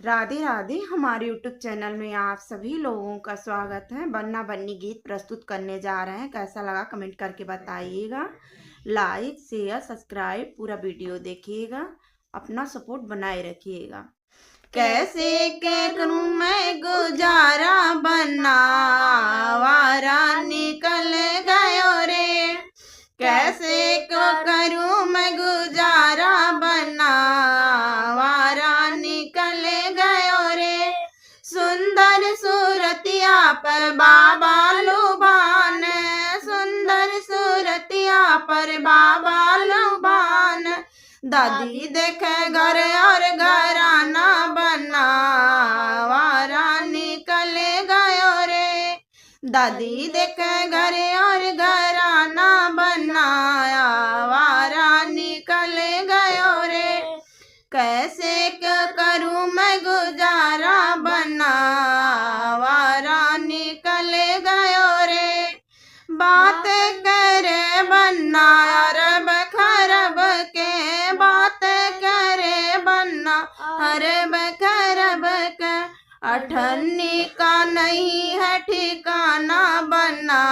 राधे राधे। हमारे YouTube channel में आप सभी लोगों का स्वागत है। बन्ना बन्नी गीत प्रस्तुत करने जा रहे हैं। कैसा लगा कमेंट करके बताइएगा। लाइक शेयर सब्सक्राइब पूरा वीडियो देखिएगा। अपना सपोर्ट बनाए रखिएगा। कैसे के करूं मैं गुजारा, बन्ना वारा निकल गयो रे। कैसे को करूं मैं गुजारा, बन्ना वारा निकल गयो रे। सुंदर सूरतिया पर बाबा लुभान, सुंदर सूरतिया पर बाबा लुभान। दादी देखे घर और घराना, बन्ना वारा निकल गयो रे। दादी देखे घर और घराना, बन्ना वारा निकल गयो रे। कैसे क्या करूं मैं गुजारा, बन्ना वारा निकल गयो रे। बात करे बन्ना अरब खरब के, बात करे बन्ना अरब खरब के। अठन्नी का नहीं है ठिकाना, बन्ना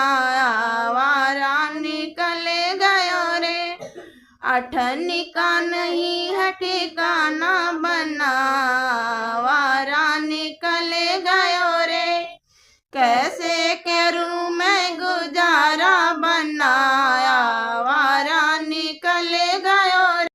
वारा निकल गयो रे। अठन्नी का नहीं है ठिकाना, बन्ना वारा निकल गयो रे।